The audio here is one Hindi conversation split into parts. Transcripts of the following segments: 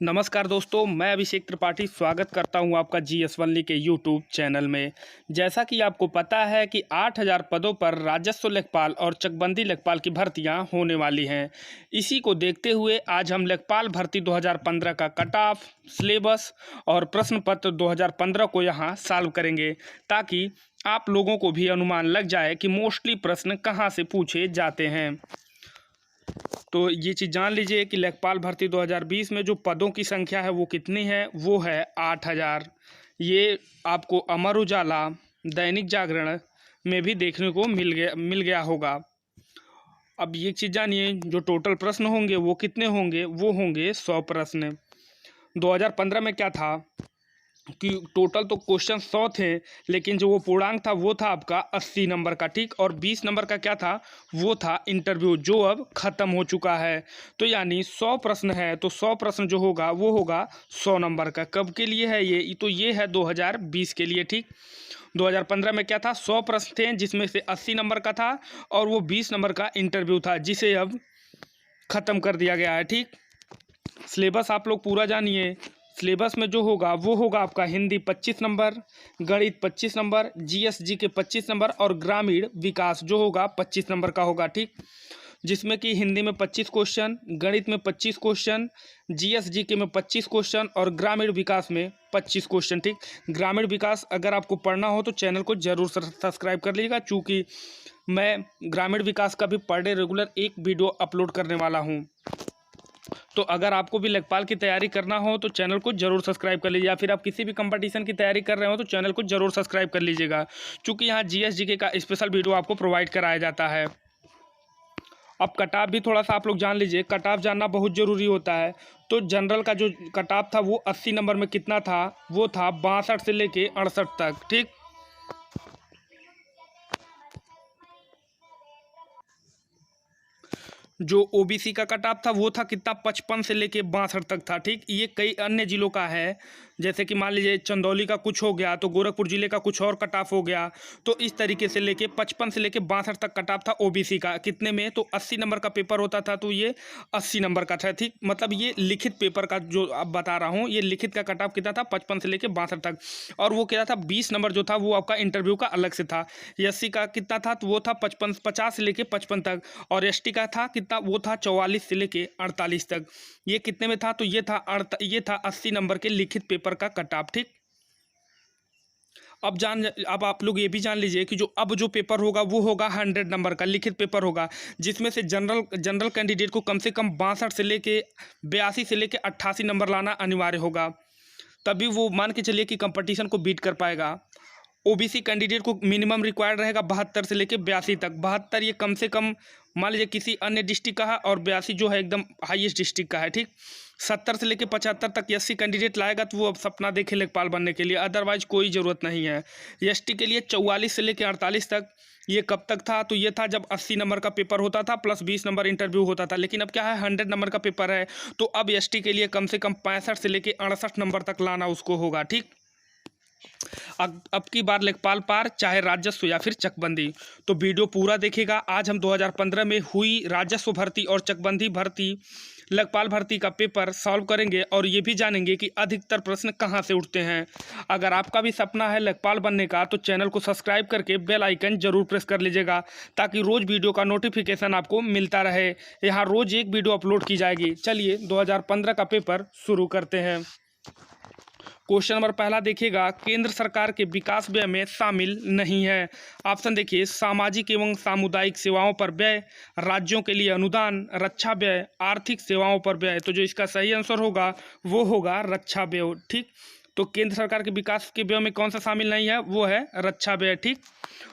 नमस्कार दोस्तों, मैं अभिषेक त्रिपाठी स्वागत करता हूं आपका जीएस वनली के यूट्यूब चैनल में। जैसा कि आपको पता है कि 8000 पदों पर राजस्व लेखपाल और चकबंदी लेखपाल की भर्तियां होने वाली हैं। इसी को देखते हुए आज हम लेखपाल भर्ती 2015 का कट ऑफ, सिलेबस और प्रश्न पत्र 2015 को यहां सॉल्व करेंगे, ताकि आप लोगों को भी अनुमान लग जाए कि मोस्टली प्रश्न कहाँ से पूछे जाते हैं। तो ये चीज़ जान लीजिए कि लेखपाल भर्ती 2020 में जो पदों की संख्या है वो कितनी है, वो है 8000। ये आपको अमर उजाला, दैनिक जागरण में भी देखने को मिल गया होगा। अब ये चीज़ जानिए, जो टोटल प्रश्न होंगे वो कितने होंगे, वो होंगे 100 प्रश्न। 2015 में क्या था कि टोटल तो क्वेश्चन 100 थे, लेकिन जो वो पूर्णांक था वो था आपका 80 नंबर का, ठीक। और 20 नंबर का क्या था, वो था इंटरव्यू, जो अब ख़त्म हो चुका है। तो यानी 100 प्रश्न है, तो 100 प्रश्न जो होगा वो होगा 100 नंबर का। कब के लिए है ये? तो ये है 2020 के लिए, ठीक। 2015 में क्या था, 100 प्रश्न थे, जिसमें से 80 नंबर का था और वो 20 नंबर का इंटरव्यू था, जिसे अब ख़त्म कर दिया गया है, ठीक। सिलेबस आप लोग पूरा जानिए। सिलेबस में जो होगा वो होगा आपका हिंदी 25 नंबर, गणित 25 नंबर, जीएस के 25 नंबर और ग्रामीण विकास जो होगा 25 नंबर का होगा, ठीक। जिसमें कि हिंदी में 25 क्वेश्चन, गणित में 25 क्वेश्चन, जीएस में 25 क्वेश्चन और ग्रामीण विकास में 25 क्वेश्चन, ठीक। ग्रामीण विकास अगर आपको पढ़ना हो तो चैनल को जरूर सब्सक्राइब कर लीजिएगा, चूँकि मैं ग्रामीण विकास का भी पर डे रेगुलर एक वीडियो अपलोड करने वाला हूँ। तो अगर आपको भी लेखपाल की तैयारी करना हो तो चैनल को जरूर सब्सक्राइब कर लीजिए, या फिर आप किसी भी कंपटीशन की तैयारी कर रहे हो तो चैनल को जरूर सब्सक्राइब कर लीजिएगा, क्योंकि यहाँ जीएस का स्पेशल वीडियो आपको प्रोवाइड कराया जाता है। अब कट ऑफ भी थोड़ा सा आप लोग जान लीजिए, कट ऑफ जानना बहुत ज़रूरी होता है। तो जनरल का जो कट ऑफ था वो 80 नंबर में कितना था, वो था 62 से लेके 68 तक, ठीक। जो ओबीसी का कट ऑफ था वो था कितना, 55 से लेके 62 तक था, ठीक। ये कई अन्य जिलों का है, जैसे कि मान लीजिए चंदौली का कुछ हो गया तो गोरखपुर जिले का कुछ और कट ऑफ हो गया। तो इस तरीके से लेके 55 से लेके 62 तक कट ऑफ था ओबीसी का। कितने में? तो 80 नंबर का पेपर होता था, तो ये 80 नंबर का था, ठीक। मतलब ये लिखित पेपर का जो अब बता रहा हूँ, ये लिखित का कट ऑफ कितना था, 55 से लेके 62 तक। और वो क्या था, 20 नंबर जो था वो आपका इंटरव्यू का अलग से था। एससी का कितना था, तो वो था 50 से लेके 55 तक। और एसटी का था कितना, वो था 44 से लेके 48 तक। ये कितने में था, तो ये था 80 नंबर के लिखित पेपर का कट ऑफ, ठीक। अब आप लोग ये भी जान लीजिए कि जो अब जो पेपर होगा वो होगा 100 नंबर का लिखित पेपर होगा, जिसमें से जनरल कैंडिडेट को कम से कम 62 से लेके 82 से लेके 88 नंबर लाना अनिवार्य होगा, तभी वो मान के चलिए कि कंपटीशन को बीट कर पाएगा। ओबीसी कैंडिडेट को मिनिमम रिक्वायर्ड रहेगा 72 से लेके 82 तक। 72 ये कम से कम मान लीजिए किसी अन्य डिस्ट्रिक्ट का है, और 82 जो है एकदम हाईएस्ट डिस्ट्रिक्ट का है, ठीक। 70 से लेके 75 तक एससी कैंडिडेट लाएगा तो वो अब सपना देखे लेखपाल बनने के लिए, अदरवाइज कोई ज़रूरत नहीं है। एसटी के लिए 44 से लेके 48 तक। ये कब तक था, तो ये था जब 80 नंबर का पेपर होता था प्लस 20 नंबर इंटरव्यू होता था। लेकिन अब क्या है, 100 नंबर का पेपर है, तो अब एसटी के लिए कम से कम 65 से लेके 68 नंबर तक लाना उसको होगा, ठीक। अब की बार लेखपाल पार, चाहे राजस्व या फिर चकबंदी, तो वीडियो पूरा देखिएगा। आज हम 2015 में हुई राजस्व भर्ती और चकबंदी भर्ती, लेखपाल भर्ती का पेपर सॉल्व करेंगे, और ये भी जानेंगे कि अधिकतर प्रश्न कहां से उठते हैं। अगर आपका भी सपना है लेखपाल बनने का तो चैनल को सब्सक्राइब करके बेल आइकन जरूर प्रेस कर लीजिएगा, ताकि रोज़ वीडियो का नोटिफिकेशन आपको मिलता रहे। यहाँ रोज़ एक वीडियो अपलोड की जाएगी। चलिए 2015 का पेपर शुरू करते हैं। क्वेश्चन नंबर पहला देखिएगा, केंद्र सरकार के विकास व्यय में शामिल नहीं है। ऑप्शन देखिए, सामाजिक एवं सामुदायिक सेवाओं पर व्यय, राज्यों के लिए अनुदान, रक्षा व्यय, आर्थिक सेवाओं पर व्यय। तो जो इसका सही आंसर होगा वो होगा रक्षा व्यय, ठीक। तो केंद्र सरकार के विकास के व्यय में कौन सा शामिल नहीं है, वो है रक्षा व्यय, ठीक।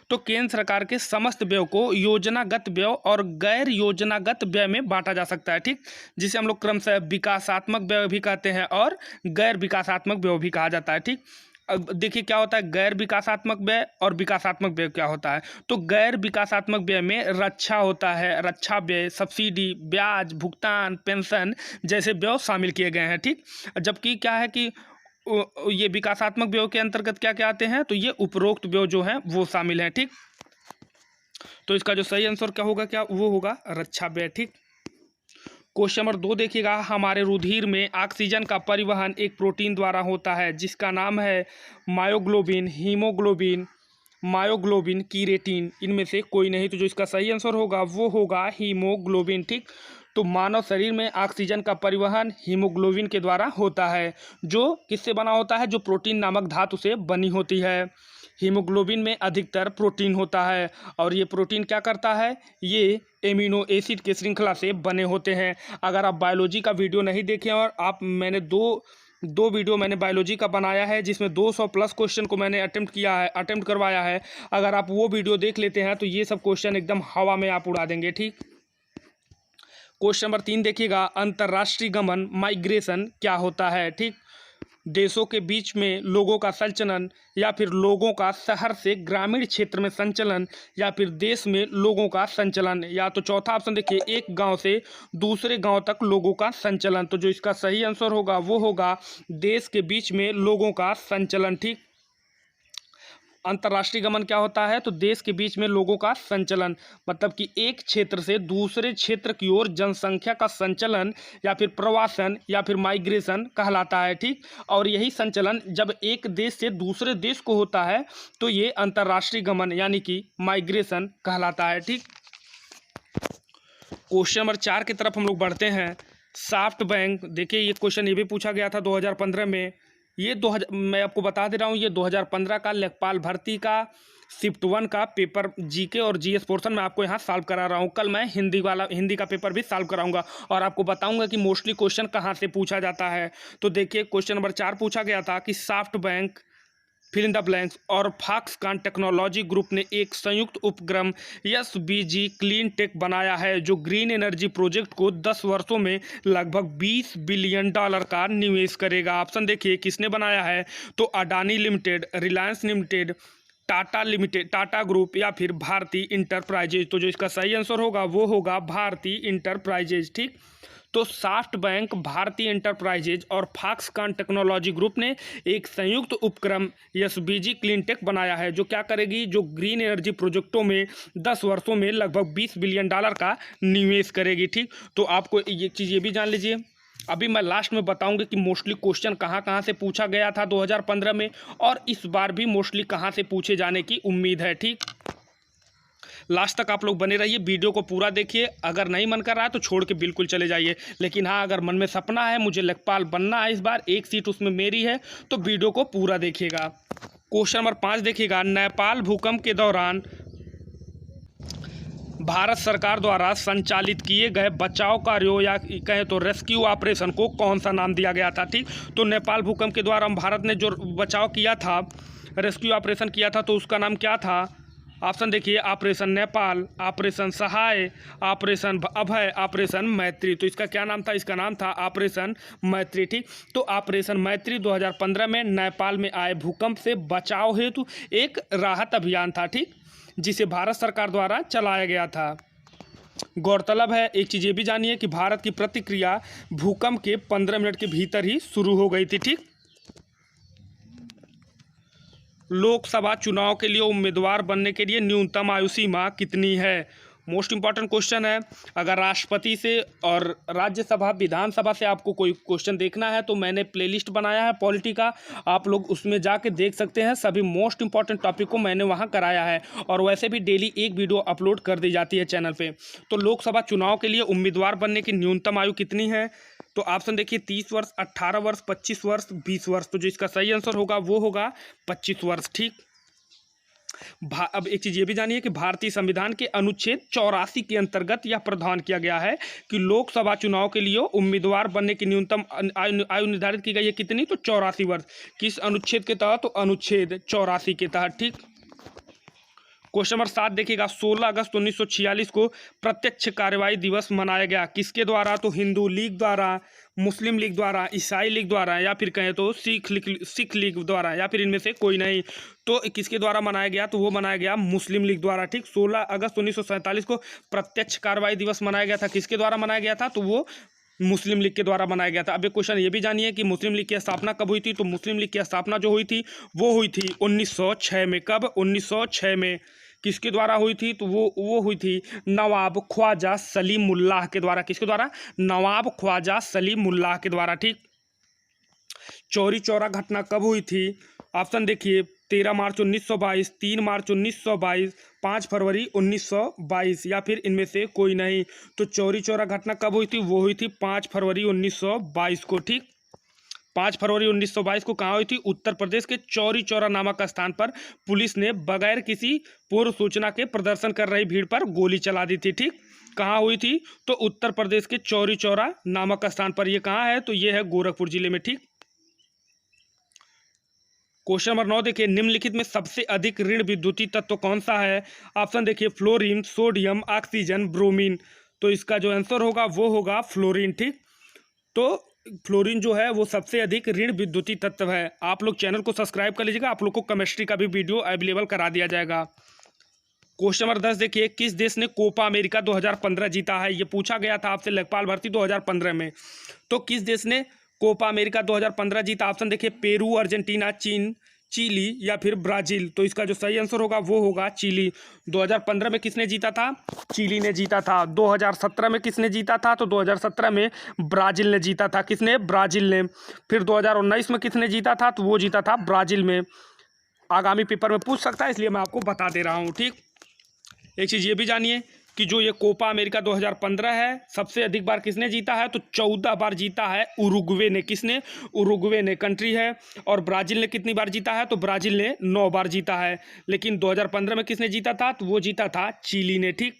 तो केंद्र सरकार के समस्त व्यय को योजनागत व्यय और गैर योजनागत व्यय में बांटा जा सकता है, ठीक। जिसे हम लोग क्रमशः विकासात्मक व्यय भी कहते हैं और गैर विकासात्मक व्यय भी कहा जाता है, ठीक। अब देखिए क्या होता है गैर विकासात्मक व्यय और विकासात्मक व्यय क्या होता है। तो गैर विकासात्मक व्यय में रक्षा होता है, रक्षा व्यय, सब्सिडी, ब्याज, भुगतान, पेंशन जैसे व्यय शामिल किए गए हैं, ठीक। जबकि क्या है कि ये विकासात्मक व्यय के अंतर्गत क्या क्या आते हैं, तो ये उपरोक्त व्यय जो है वो शामिल हैं, ठीक। तो इसका जो सही आंसर क्या होगा, क्या वो होगा रक्षा व्यय, ठीक। क्वेश्चन नंबर 2 देखिएगा, हमारे रुधिर में ऑक्सीजन का परिवहन एक प्रोटीन द्वारा होता है जिसका नाम है मायोग्लोबिन, हीमोग्लोबिन, मायोग्लोबिन, कीरेटिन। इनमें से कोई नहीं, तो जो इसका सही आंसर होगा वो होगा हीमोग्लोबिन। ठीक, तो मानव शरीर में ऑक्सीजन का परिवहन हीमोग्लोबिन के द्वारा होता है, जो किससे बना होता है, जो प्रोटीन नामक धातु से बनी होती है। हीमोग्लोबिन में अधिकतर प्रोटीन होता है और ये प्रोटीन क्या करता है, ये एमिनो एसिड के श्रृंखला से बने होते हैं। अगर आप बायोलॉजी का वीडियो नहीं देखें, और मैंने दो वीडियो मैंने बायोलॉजी का बनाया है जिसमें 200 प्लस क्वेश्चन को मैंने अटेम्प्ट करवाया है, अगर आप वो वीडियो देख लेते हैं तो ये सब क्वेश्चन एकदम हवा में आप उड़ा देंगे। ठीक, क्वेश्चन नंबर 3 देखिएगा, अंतर्राष्ट्रीय गमन माइग्रेशन क्या होता है। ठीक, देशों के बीच में लोगों का संचलन, या फिर लोगों का शहर से ग्रामीण क्षेत्र में संचलन, या फिर देश में लोगों का संचलन, या तो चौथा ऑप्शन देखिए, एक गांव से दूसरे गांव तक लोगों का संचलन। तो जो इसका सही आंसर होगा वो होगा देश के बीच में लोगों का संचलन। ठीक, अंतर्राष्ट्रीय गमन क्या होता है, तो देश के बीच में लोगों का संचलन, मतलब कि एक क्षेत्र से दूसरे क्षेत्र की ओर जनसंख्या का संचलन या फिर प्रवासन या फिर माइग्रेशन कहलाता है। ठीक, और यही संचलन जब एक देश से दूसरे देश को होता है तो ये अंतर्राष्ट्रीय गमन यानी कि माइग्रेशन कहलाता है। ठीक, क्वेश्चन नंबर 4 की तरफ हम लोग बढ़ते हैं। सॉफ्ट बैंक, देखिए ये क्वेश्चन ये भी पूछा गया था 2015 में। ये मैं आपको बता दे रहा हूँ, ये 2015 का लेखपाल भर्ती का शिफ्ट 1 का पेपर जीके और जीएस पोर्शन में आपको यहाँ सॉल्व करा रहा हूँ। कल मैं हिंदी का पेपर भी सॉल्व कराऊंगा और आपको बताऊंगा कि मोस्टली क्वेश्चन कहाँ से पूछा जाता है। तो देखिए क्वेश्चन नंबर 4 पूछा गया था कि SoftBank fill in the blanks और फॉक्सकॉन टेक्नोलॉजी ग्रुप ने एक संयुक्त उपक्रम एसबीजी क्लीन टेक बनाया है जो ग्रीन एनर्जी प्रोजेक्ट को 10 वर्षों में लगभग $20 बिलियन का निवेश करेगा। ऑप्शन देखिए किसने बनाया है, तो Adani limited, Reliance limited, Tata limited, Tata group, या फिर भारती इंटरप्राइजेज। तो जो इसका सही आंसर होगा वो होगा भारती इंटरप्राइजेज। ठीक, तो सॉफ्ट बैंक, भारतीय इंटरप्राइजेज और फॉक्सकॉन टेक्नोलॉजी ग्रुप ने एक संयुक्त उपक्रम एसबीजी क्लीनटेक बनाया है जो क्या करेगी, जो ग्रीन एनर्जी प्रोजेक्टों में 10 वर्षों में लगभग $20 बिलियन का निवेश करेगी। ठीक, तो आपको ये चीज़ ये भी जान लीजिए। अभी मैं लास्ट में बताऊंगा कि मोस्टली क्वेश्चन कहाँ से पूछा गया था 2015 में, और इस बार भी मोस्टली कहाँ से पूछे जाने की उम्मीद है। ठीक, लास्ट तक आप लोग बने रहिए, वीडियो को पूरा देखिए। अगर नहीं मन कर रहा है तो छोड़ के बिल्कुल चले जाइए, लेकिन हाँ अगर मन में सपना है मुझे लेखपाल बनना है, इस बार एक सीट उसमें मेरी है, तो वीडियो को पूरा देखिएगा। क्वेश्चन नंबर 5 देखिएगा, नेपाल भूकंप के दौरान भारत सरकार द्वारा संचालित किए गए बचाव कार्यों या कहें तो रेस्क्यू ऑपरेशन को कौन सा नाम दिया गया था। ठीक, तो नेपाल भूकंप के द्वारा भारत ने जो बचाव किया था, रेस्क्यू ऑपरेशन किया था, तो उसका नाम क्या था। ऑप्शन देखिए, ऑपरेशन नेपाल, ऑपरेशन सहाय, ऑपरेशन अभय, ऑपरेशन मैत्री। तो इसका क्या नाम था, इसका नाम था ऑपरेशन मैत्री। ठीक, तो ऑपरेशन मैत्री 2015 में नेपाल में आए भूकंप से बचाव हेतु एक राहत अभियान था। ठीक, जिसे भारत सरकार द्वारा चलाया गया था। गौरतलब है, एक चीज़ ये भी जानिए कि भारत की प्रतिक्रिया भूकंप के 15 मिनट के भीतर ही शुरू हो गई थी। ठीक, लोकसभा चुनाव के लिए उम्मीदवार बनने के लिए न्यूनतम आयु सीमा कितनी है। मोस्ट इंपॉर्टेंट क्वेश्चन है। अगर राष्ट्रपति से और राज्यसभा, विधानसभा से आपको कोई क्वेश्चन देखना है तो मैंने प्लेलिस्ट बनाया है पॉलिटी का, आप लोग उसमें जाके देख सकते हैं। सभी मोस्ट इंपॉर्टेंट टॉपिक को मैंने वहां कराया है, और वैसे भी डेली एक वीडियो अपलोड कर दी जाती है चैनल पे। तो लोकसभा चुनाव के लिए उम्मीदवार बनने की न्यूनतम आयु कितनी है, तो ऑप्शन देखिए 30 वर्ष, 18 वर्ष, 25 वर्ष, 20 वर्ष। तो जो इसका सही आंसर होगा वो होगा 25 वर्ष। ठीक, अब एक चीज़ ये भी जानिए कि भारतीय संविधान के अनुच्छेद 84 के अंतर्गत यह प्रावधान किया गया है कि लोकसभा चुनाव के लिए उम्मीदवार बनने की न्यूनतम आयु निर्धारित की गई है कितनी, तो 84 वर्ष। किस अनुच्छेद के तहत, तो अनुच्छेद 84 के तहत। ठीक, क्वेश्चन नंबर 7 देखिएगा, 16 अगस्त 1946 को प्रत्यक्ष कार्रवाई दिवस मनाया गया किसके द्वारा, तो हिंदू लीग द्वारा, मुस्लिम लीग द्वारा, ईसाई लीग द्वारा, या फिर कहें तो सिख लीग द्वारा, या फिर इनमें से कोई नहीं। तो किसके द्वारा मनाया गया, तो वो मनाया गया मुस्लिम लीग द्वारा। ठीक, 16 अगस्त 1947 को प्रत्यक्ष कार्रवाई दिवस मनाया गया था, किसके द्वारा मनाया गया था, तो वो मुस्लिम लीग के द्वारा मनाया गया था। अब एक क्वेश्चन ये भी जानिए कि मुस्लिम लीग की स्थापना कब हुई थी, तो मुस्लिम लीग की स्थापना जो हुई थी वो हुई थी 1906 में। कब, 1906 में। किसके द्वारा हुई थी? तो वो हुई थी नवाब ख्वाजा सलीमुल्लाह के द्वारा। किसके द्वारा? नवाब ख्वाजा सलीमुल्लाह के द्वारा। ठीक। चौरी चौरा घटना कब हुई थी? ऑप्शन देखिए 13 मार्च 1922, 3 मार्च 1922, 5 फरवरी 1922 या फिर इनमें से कोई नहीं। तो चौरी चौरा घटना कब हुई थी? वो हुई थी 5 फरवरी 1922 को। ठीक। 5 फरवरी 1922 को कहाँ हुई थी? उत्तर प्रदेश के चौरी चौरा नामक स्थान पर पुलिस ने बगैर किसी पूर्व सूचना के प्रदर्शन कर रही भीड़ पर गोली चला दी थी। ठीक। कहाँ हुई थी? तो उत्तर प्रदेश के चौरी चौरा नामक स्थान पर। ये कहाँ है? तो ये है गोरखपुर जिले में। ठीक। क्वेश्चन नंबर 9 देखिए, निम्नलिखित में सबसे अधिक ऋण विद्युतीय तत्व कौन सा है? ऑप्शन देखिए फ्लोरीन, सोडियम, ऑक्सीजन, ब्रोमीन। तो इसका जो आंसर होगा वो होगा फ्लोरीन। ठीक। तो फ्लोरीन जो है वो सबसे अधिक ऋण विद्युतीय तत्व है। आप लोग चैनल को सब्सक्राइब कर लीजिएगा, आप लोग को केमिस्ट्री का भी वीडियो अवेलेबल करा दिया जाएगा। क्वेश्चन नंबर 10 देखिए, किस देश ने कोपा अमेरिका 2015 जीता है? ये पूछा गया था आपसे लेखपाल भर्ती 2015 में। तो किस देश ने कोपा अमेरिका 2015 जीता? ऑप्शन देखिए पेरू, अर्जेंटीना, चीन, चिली या फिर ब्राजील। तो इसका जो सही आंसर होगा वो होगा चिली। 2015 में किसने जीता था? चिली ने जीता था। 2017 में किसने जीता था? तो 2017 में ब्राजील ने जीता था। किसने? ब्राजील ने। फिर 2019 में किसने जीता था? तो वो जीता था ब्राजील में। आगामी पेपर में पूछ सकता है, इसलिए मैं आपको बता दे रहा हूँ। ठीक। एक चीज़ ये भी जानिए कि जो ये कोपा अमेरिका 2015 है, सबसे अधिक बार किसने जीता है? तो 14 बार जीता है उरुग्वे ने। किसने? उरुग्वे ने कंट्री है। और ब्राज़ील ने कितनी बार जीता है? तो ब्राज़ील ने 9 बार जीता है। लेकिन 2015 में किसने जीता था? तो वो जीता था चिली ने। ठीक।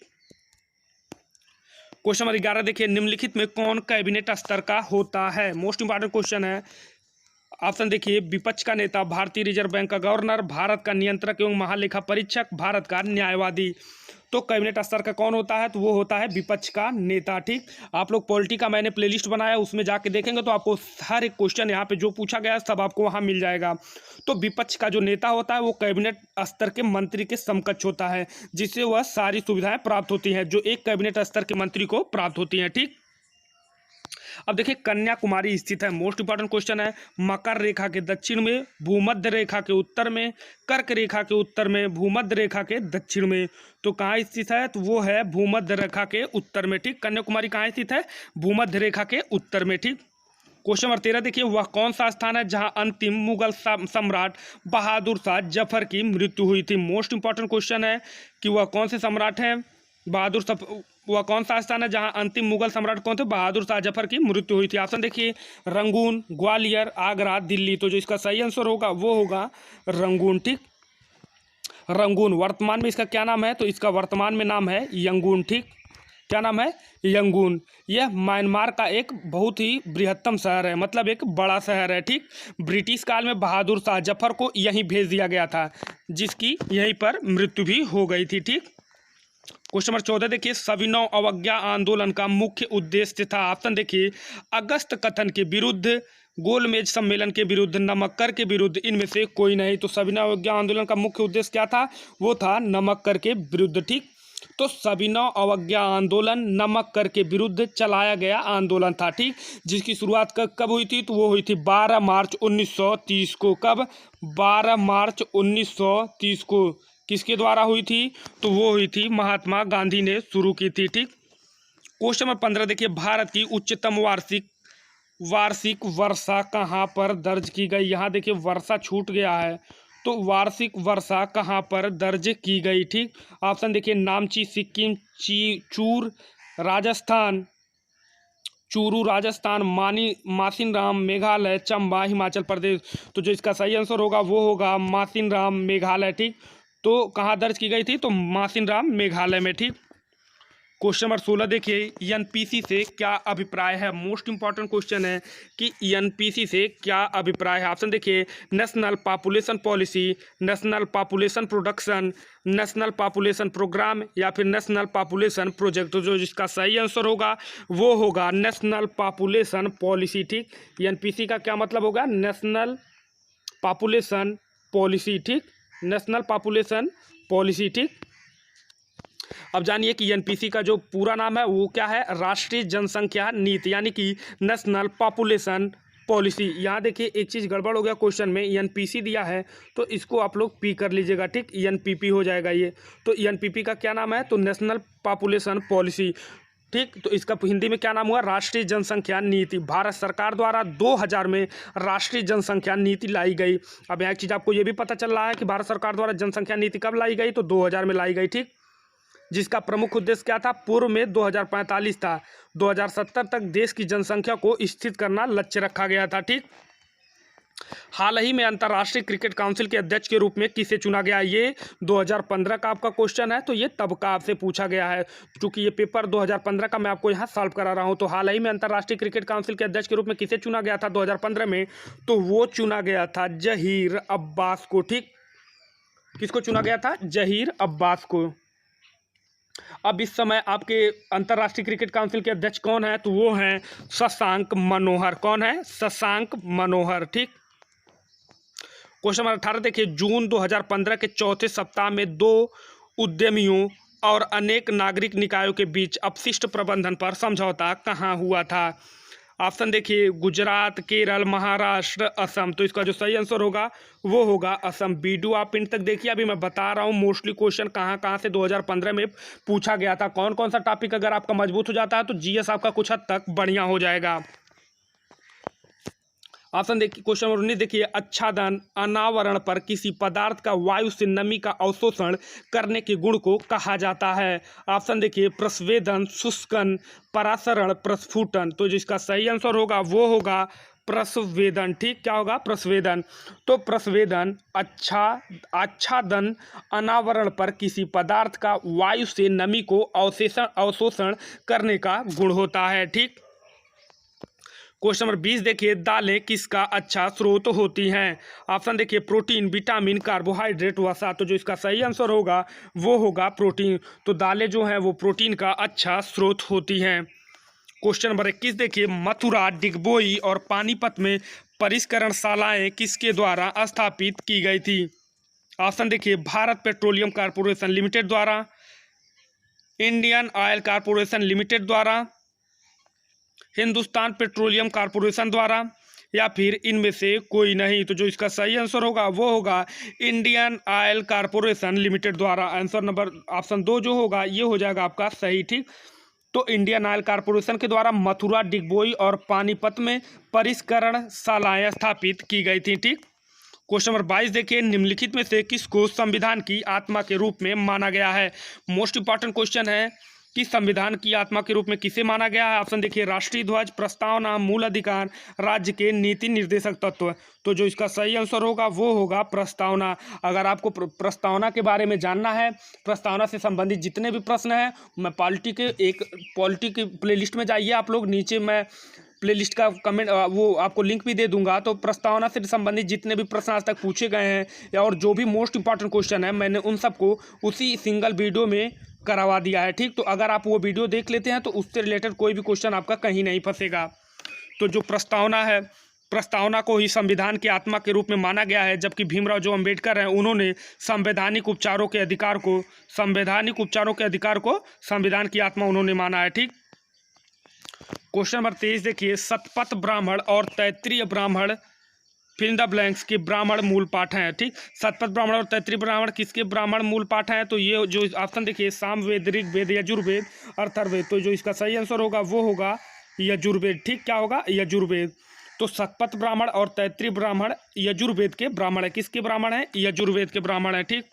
क्वेश्चन नंबर 11 देखिए, निम्नलिखित में कौन कैबिनेट स्तर का होता है? मोस्ट इंपॉर्टेंट क्वेश्चन है। ऑप्शन देखिए विपक्ष का नेता, भारतीय रिजर्व बैंक का गवर्नर, भारत का नियंत्रक एवं महालेखा परीक्षक, भारत का न्यायवादी। तो कैबिनेट स्तर का कौन होता है? तो वो होता है विपक्ष का नेता। ठीक। आप लोग पॉलिटी का मैंने प्लेलिस्ट बनाया, उसमें जाके देखेंगे तो आपको हर एक क्वेश्चन यहाँ पे जो पूछा गया है सब आपको वहाँ मिल जाएगा। तो विपक्ष का जो नेता होता है वो कैबिनेट स्तर के मंत्री के समकक्ष होता है, जिससे वह सारी सुविधाएं प्राप्त होती हैं जो एक कैबिनेट स्तर के मंत्री को प्राप्त होती हैं। ठीक। अब देखिए कन्याकुमारी स्थित है। मोस्ट इंपॉर्टेंट क्वेश्चन है। मकर रेखा के दक्षिण में, भूमध्य रेखा के उत्तर में, कर्क रेखा के उत्तर में, भूमध्य रेखा के दक्षिण में। तो कहाँ स्थित है? तो वो है भूमध्य रेखा के उत्तर में। ठीक। कन्याकुमारी कहाँ स्थित है? भूमध्य रेखा के उत्तर में। ठीक। क्वेश्चन नंबर 13 देखिए, वह कौन सा स्थान है जहां अंतिम मुगल सम्राट बहादुर शाह जफर की मृत्यु हुई थी? मोस्ट इंपॉर्टेंट क्वेश्चन है कि वह कौन से सम्राट हैं? वह कौन सा स्थान है जहां अंतिम मुगल सम्राट कौन थे? बहादुर शाह जफर की मृत्यु हुई थी। ऑप्शन देखिए रंगून, ग्वालियर, आगरा, दिल्ली। तो जो इसका सही आंसर होगा वो होगा रंगून। ठीक। रंगून। वर्तमान में इसका क्या नाम है? तो इसका वर्तमान में नाम है यंगून। ठीक। क्या नाम है? यंगून। यह म्यांमार का एक बहुत ही बृहत्तम शहर है, मतलब एक बड़ा शहर है। ठीक। ब्रिटिश काल में बहादुर शाह जफर को यहीं भेज दिया गया था, जिसकी यहीं पर मृत्यु भी हो गई थी। ठीक। क्वेश्चन नंबर 14 देखिए, सविनय अवज्ञा आंदोलन का मुख्य उद्देश्य था? ऑप्शन देखिए अगस्त कथन के विरुद्ध, गोलमेज सम्मेलन के विरुद्ध, नमक्कर के विरुद्ध, इनमें से कोई नहीं। तो सविनय अवज्ञा आंदोलन का मुख्य उद्देश्य क्या था? वो था नमक्कर के विरुद्ध। ठीक। तो सविनय अवज्ञा आंदोलन नमक्कर के विरुद्ध चलाया गया आंदोलन था। ठीक। जिसकी शुरुआत कब हुई थी? तो वो हुई थी 12 मार्च 1930 को। कब? 12 मार्च 1930 को। किसके द्वारा हुई थी? तो वो हुई थी महात्मा गांधी ने शुरू की थी। ठीक। क्वेश्चन नंबर 15 देखिए, भारत की उच्चतम वार्षिक वर्षा कहाँ पर दर्ज की गई? यहाँ देखिए वर्षा छूट गया है, तो वार्षिक वर्षा कहाँ पर दर्ज की गई? ठीक। ऑप्शन देखिए नामची सिक्किम, चूरू राजस्थान, मासिनराम मेघालय, चंबा हिमाचल प्रदेश। तो जो इसका सही आंसर होगा वो होगा मासिनराम मेघालय। ठीक। तो कहाँ दर्ज की गई थी? तो मासिनराम मेघालय में। ठीक। क्वेश्चन नंबर 16 देखिए, एनपीसी से क्या अभिप्राय है? मोस्ट इंपॉर्टेंट क्वेश्चन है कि एनपीसी से क्या अभिप्राय है। ऑप्शन देखिए national population policy, national population production, national population programme या फिर नेशनल पॉपुलेशन प्रोजेक्ट। तो जो जिसका सही आंसर होगा वो होगा नेशनल पॉपुलेशन पॉलिसी। ठीक। एनपीसी का क्या मतलब होगा? National population policy. ठीक। National population policy. ठीक। अब जानिए कि एनपीसी का जो पूरा नाम है वो क्या है? राष्ट्रीय जनसंख्या नीति, यानी कि नेशनल पॉपुलेशन पॉलिसी। यहाँ देखिए एक चीज़ गड़बड़ हो गया क्वेश्चन में, एनपीसी दिया है तो इसको आप लोग पी कर लीजिएगा, ठीक, एनपीपी हो जाएगा ये। तो एनपीपी का क्या नाम है, तो नेशनल पॉपुलेशन पॉलिसी, ठीक। तो इसका हिंदी में क्या नाम हुआ, राष्ट्रीय जनसंख्या नीति। भारत सरकार द्वारा 2000 में राष्ट्रीय जनसंख्या नीति लाई गई। अब यहाँ एक चीज़ आपको ये भी पता चल रहा है कि भारत सरकार द्वारा जनसंख्या नीति कब लाई गई, तो 2000 में लाई गई, ठीक। जिसका प्रमुख उद्देश्य क्या था, पूर्व में 2045 था, 2070 तक देश की जनसंख्या को स्थिर करना लक्ष्य रखा गया था, ठीक। हाल ही में अंतर्राष्ट्रीय क्रिकेट काउंसिल के अध्यक्ष के रूप में किसे चुना गया, ये 2015 का आपका क्वेश्चन है, तो ये तब का आपसे पूछा गया है। क्योंकि ये पेपर 2015 का मैं आपको यहाँ सॉल्व करा रहा हूँ। तो हाल ही में अंतर्राष्ट्रीय क्रिकेट काउंसिल के अध्यक्ष के रूप में किसे चुना गया था 2015 में, तो वो चुना गया था जहीर अब्बास को, ठीक। किसको चुना गया था, जहीर अब्बास को। अब इस समय आपके अंतर्राष्ट्रीय क्रिकेट काउंसिल के अध्यक्ष कौन है, तो वो हैं शशांक मनोहर। कौन है, शशांक मनोहर, ठीक। क्वेश्चन नंबर 18 देखिए, जून 2015 के चौथे सप्ताह में 2 उद्यमियों और अनेक नागरिक निकायों के बीच अपशिष्ट प्रबंधन पर समझौता कहाँ हुआ था। ऑप्शन देखिए, गुजरात, केरल, महाराष्ट्र, असम। तो इसका जो सही आंसर होगा वो होगा असम। वीडियो आप इन तक देखिए, अभी मैं बता रहा हूँ मोस्टली क्वेश्चन कहाँ कहाँ से 2015 में पूछा गया था, कौन कौन सा टॉपिक अगर आपका मजबूत हो जाता है तो जीएस आपका कुछ हद तक बढ़िया हो जाएगा। ऑप्शन देखिए, क्वेश्चन नंबर 19 देखिए, आच्छादन अनावरण पर किसी पदार्थ का वायु से नमी का अवशोषण करने के गुण को कहा जाता है। ऑप्शन देखिए, प्रस्वेदन, शुष्कन, परासरण, प्रस्फुटन। तो जिसका सही आंसर होगा वो होगा प्रस्वेदन, ठीक। क्या होगा, प्रस्वेदन। तो प्रस्वेदन आच्छादन अनावरण पर किसी पदार्थ का वायु से नमी को अवशोषण करने का गुण होता है, ठीक। क्वेश्चन नंबर 20 देखिए, दालें किसका अच्छा स्रोत होती हैं। ऑप्शन देखिए, प्रोटीन, विटामिन, कार्बोहाइड्रेट, वसा। तो जो इसका सही आंसर होगा वो होगा प्रोटीन। तो दालें जो हैं वो प्रोटीन का अच्छा स्रोत होती हैं। क्वेश्चन नंबर 21 देखिए, मथुरा, डिगबोई और पानीपत में परिष्करणशालाएं किसके द्वारा स्थापित की गई थी। ऑप्शन देखिए, भारत पेट्रोलियम कॉर्पोरेशन लिमिटेड द्वारा, इंडियन ऑयल कॉर्पोरेशन लिमिटेड द्वारा, हिंदुस्तान पेट्रोलियम कॉर्पोरेशन द्वारा, या फिर इनमें से कोई नहीं। तो जो इसका सही आंसर होगा वो होगा इंडियन ऑयल कॉर्पोरेशन लिमिटेड द्वारा। आंसर नंबर ऑप्शन 2 जो होगा ये हो जाएगा आपका सही, ठीक। तो इंडियन ऑयल कॉर्पोरेशन के द्वारा मथुरा, डिगबोई और पानीपत में परिष्करणशालाएं स्थापित की गई थी, ठीक। क्वेश्चन नंबर 22 देखिए, निम्नलिखित में से किसको संविधान की आत्मा के रूप में माना गया है। मोस्ट इंपॉर्टेंट क्वेश्चन है कि संविधान की आत्मा के रूप में किसे माना गया है। ऑप्शन देखिए, राष्ट्रीय ध्वज, प्रस्तावना, मूल अधिकार, राज्य के नीति निर्देशक तत्व। तो जो इसका सही आंसर होगा वो होगा प्रस्तावना। अगर आपको प्रस्तावना के बारे में जानना है, प्रस्तावना से संबंधित जितने भी प्रश्न हैं, मैं पॉलिटी के प्लेलिस्ट में जाइए आप लोग, नीचे मैं प्लेलिस्ट का कमेंट वो आपको लिंक भी दे दूंगा। तो प्रस्तावना से संबंधित जितने भी प्रश्न आज तक पूछे गए हैं और जो भी मोस्ट इंपॉर्टेंट क्वेश्चन है, मैंने उन सबको उसी सिंगल वीडियो में करवा दिया है, ठीक। तो अगर आप वो वीडियो देख लेते हैं तो उससे रिलेटेड कोई भी क्वेश्चन आपका कहीं नहीं फंसेगा। तो जो प्रस्तावना है, प्रस्तावना को ही संविधान की आत्मा के रूप में माना गया है, जबकि भीमराव जो अंबेडकर हैं उन्होंने संवैधानिक उपचारों के अधिकार को संविधान की आत्मा उन्होंने माना है, ठीक। क्वेश्चन नंबर 23 देखिए, शतपथ ब्राह्मण और तैत्तिरीय ब्राह्मण फिल इन द ब्लैंक्स के ब्राह्मण मूल पाठ हैं, ठीक। शतपथ ब्राह्मण और तैत्तिरीय ब्राह्मण किसके ब्राह्मण मूल पाठ हैं, तो ये जो ऑप्शन देखिए, सामवेद, ऋग्वेद, यजुर्वेद, अथर्ववेद। तो जो इसका सही आंसर होगा वो होगा यजुर्वेद, ठीक। क्या होगा, यजुर्वेद। तो शतपथ ब्राह्मण और तैत्तिरीय ब्राह्मण यजुर्वेद के ब्राह्मण है। किसके ब्राह्मण है, यजुर्वेद के ब्राह्मण है, ठीक।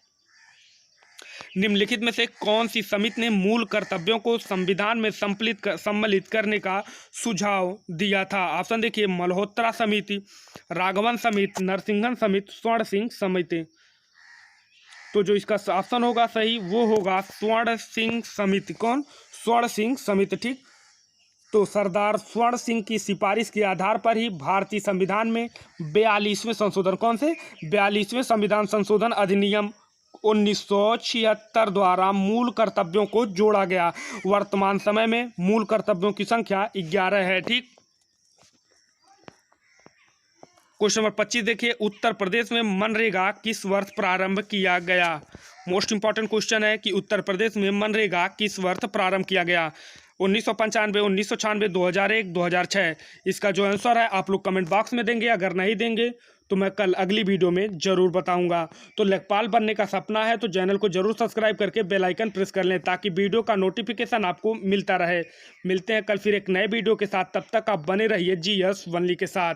निम्नलिखित में से कौन सी समिति ने मूल कर्तव्यों को संविधान में सम्मिलित करने का सुझाव दिया था। ऑप्शन देखिए, मल्होत्रा समिति, राघवन समिति, नरसिंहन समिति, स्वर्ण सिंह समिति। तो जो इसका ऑप्शन होगा सही वो होगा स्वर्ण सिंह समिति। कौन, स्वर्ण सिंह समिति, ठीक। तो सरदार स्वर्ण सिंह की सिफारिश के आधार पर ही भारतीय संविधान में 42वें संशोधन, कौन से 42वें संविधान संशोधन अधिनियम 1976 द्वारा मूल कर्तव्यों को जोड़ा गया। वर्तमान समय में मूल कर्तव्यों की संख्या 11 है, ठीक। क्वेश्चन नंबर 25 देखिए, उत्तर प्रदेश में मनरेगा किस वर्ष प्रारंभ किया गया। मोस्ट इंपॉर्टेंट क्वेश्चन है कि उत्तर प्रदेश में मनरेगा किस वर्ष प्रारंभ किया गया। 1995, 1996, 2001, 2006? इसका जो आंसर है आप लोग कमेंट बॉक्स में देंगे। अगर नहीं देंगे तो मैं कल अगली वीडियो में ज़रूर बताऊंगा। तो लेखपाल बनने का सपना है तो चैनल को ज़रूर सब्सक्राइब करके बेल आइकन प्रेस कर लें ताकि वीडियो का नोटिफिकेशन आपको मिलता रहे। मिलते हैं कल फिर एक नए वीडियो के साथ, तब तक आप बने रहिए GS1 के साथ।